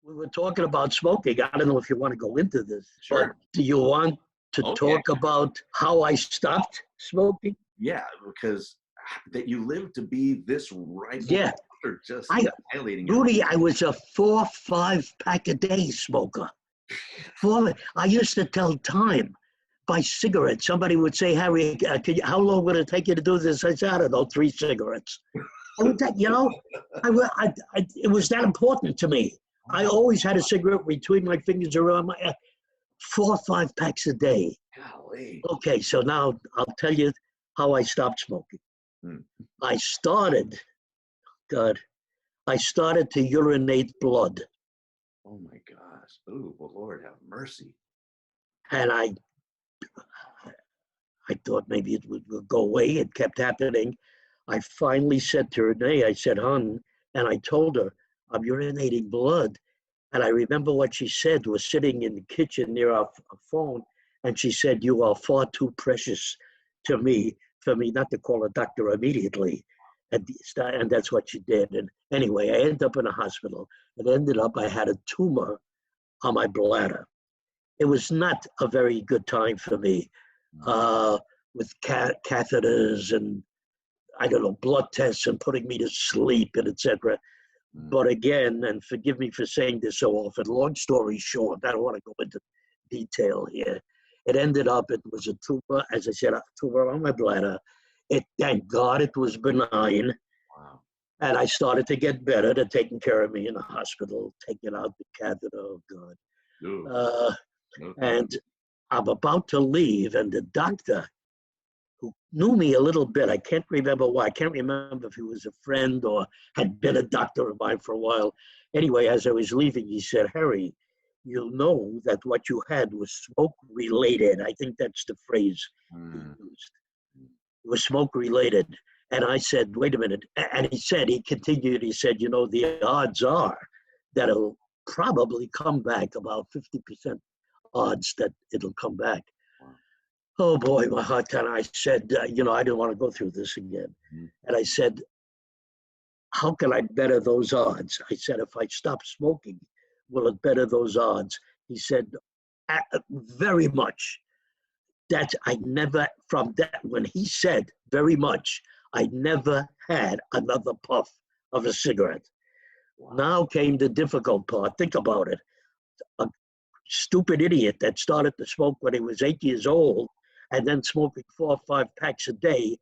we were talking about smoking. I don't know if you want to go into this. Sure. But do you want to Okay. talk about how I stopped smoking? Yeah, because that you live to be this ripe. Yeah. Or just annihilating Rudy, I was a 4-5 pack a day smoker. I used to tell time by cigarettes. Somebody would say, Harry, how long would it take you to do this? I said, I don't know, 3 cigarettes. I would take, it was that important to me. I always had a cigarette between my fingers around my 4 or 5 packs a day. Golly. Okay, so now I'll tell you how I stopped smoking. I started to urinate blood. Oh my gosh. Oh, well, Lord have mercy. And I thought maybe it would go away. It kept happening. I finally said to Renee, I said, hon, and I told her, I'm urinating blood. And I remember what she said, was sitting in the kitchen near our phone, and she said, you are far too precious to me for me not to call a doctor immediately. And that's what she did. And anyway, I ended up in a hospital. It ended up I had a tumor on my bladder. It was not a very good time for me with catheters and, I don't know, blood tests and putting me to sleep and etc. But again, and forgive me for saying this so often, long story short, I don't want to go into detail here. It ended up, it was a tumor, as I said, a tumor on my bladder. Thank God it was benign. Wow. And I started to get better. They're taking care of me in the hospital, taking out the catheter, oh God. And I'm about to leave, and the doctor, who knew me a little bit, I can't remember why. I can't remember if he was a friend or had been a doctor of mine for a while. Anyway, as I was leaving, he said, Harry, you'll know that what you had was smoke-related. I think that's the phrase he used. It was smoke-related. And I said, wait a minute. And he continued, he said, the odds are that it'll probably come back, about 50% odds that it'll come back. Oh boy, my heart kind of, I said, I didn't want to go through this again. And I said, how can I better those odds? I said, if I stop smoking, will it better those odds? He said, very much. When he said very much, I never had another puff of a cigarette. Wow. Now came the difficult part. Think about it. A stupid idiot that started to smoke when he was 8 years old and then smoking 4 or 5 packs a day.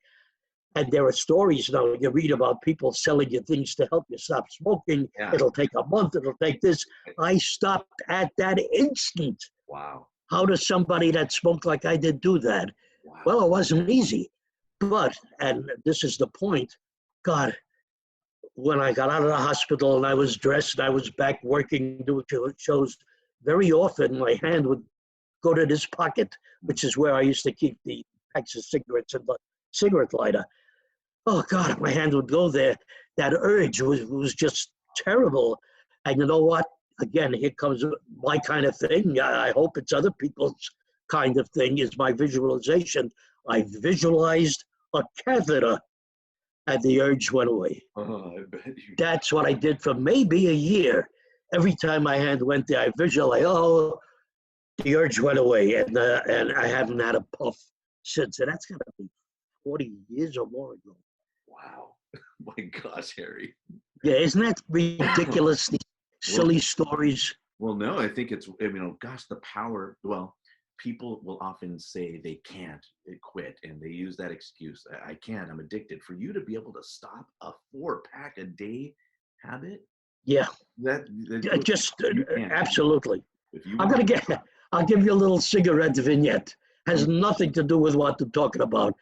And there are stories now you read about people selling you things to help you stop smoking. Yeah. It'll take a month. It'll take this. I stopped at that instant. Wow. How does somebody that smoked like I did do that? Wow. Well, it wasn't easy. But, and this is the point, God, when I got out of the hospital and I was dressed and I was back working, doing shows, very often my hand would go to this pocket, which is where I used to keep the packs of cigarettes and the cigarette lighter. Oh God, my hand would go there. That urge was just terrible. And you know what? Again, here comes my kind of thing. I hope it's other people's kind of thing, is my visualization. I visualized a catheter and the urge went away. Oh, I bet you. That's what I did for maybe a year. Every time my hand went there, I visualized, the urge went away. And I haven't had a puff since. And that's got to be 40 years or more ago. Wow. My gosh, Harry. Yeah, isn't that ridiculous? These silly stories. Well, no, I think it's, gosh, the power. Well, people will often say they can't quit, and they use that excuse. I can't, I'm addicted. For you to be able to stop a 4-pack a day habit. Yeah. Absolutely. I'll give you a little cigarette vignette. Has nothing to do with what they're talking about.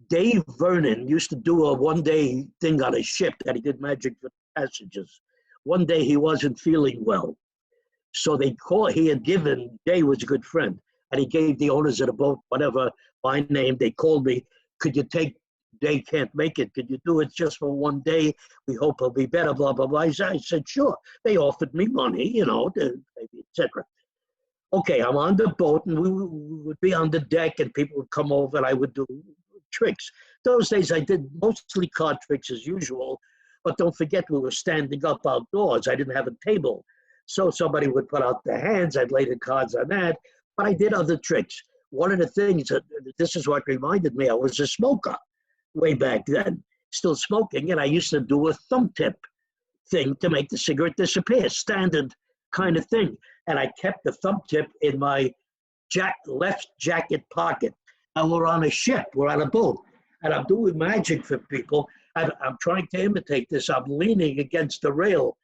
Dave Vernon used to do a one-day thing on a ship that he did magic for passengers. One day he wasn't feeling well. So Dave was a good friend, and he gave the owners of the boat, whatever, my name. They called me, could you take, Dave can't make it, could you do it just for one day? We hope he'll be better, blah, blah, blah. I said, sure. They offered me money, etc. Okay, I'm on the boat, and we would be on the deck, and people would come over, and I would do tricks. Those days I did mostly card tricks as usual, but don't forget we were standing up outdoors. I didn't have a table. So somebody would put out their hands, I'd lay the cards on that, but I did other tricks. One of the things, this is what reminded me, I was a smoker way back then, still smoking, and I used to do a thumb tip thing to make the cigarette disappear, standard kind of thing. And I kept the thumb tip in my left jacket pocket. And we're on a ship, we're on a boat, and I'm doing magic for people. I'm trying to imitate this. I'm leaning against the rail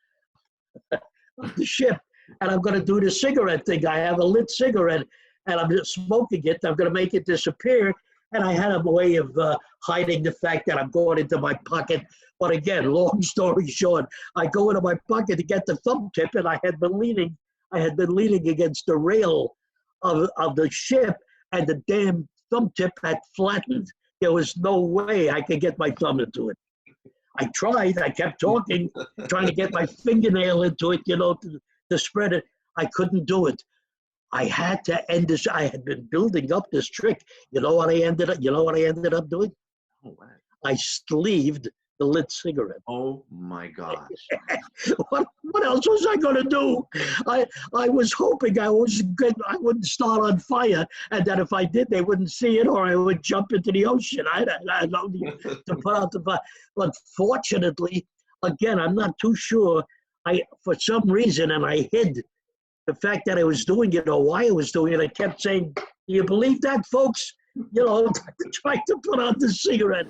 of the ship, and I'm going to do the cigarette thing. I have a lit cigarette, and I'm just smoking it. I'm going to make it disappear. And I had a way of hiding the fact that I'm going into my pocket. But again, long story short, I go into my pocket to get the thumb tip, and I had been leaning against the rail of the ship, and the damn thumb tip had flattened. There was no way I could get my thumb into it. I tried. I kept talking, trying to get my fingernail into it, to spread it. I couldn't do it. I had to end this. I had been building up this trick. You know what I ended up doing? Oh, wow. I sleeved the lit cigarette. Oh my gosh. What else was I going to do? I was hoping I wouldn't start on fire, and that if I did, they wouldn't see it, or I would jump into the ocean. I don't need to put out the fire. But fortunately, again, I'm not too sure. For some reason, and I hid the fact that I was doing it or why I was doing it. I kept saying, "Do you believe that, folks?" Trying to put out the cigarette.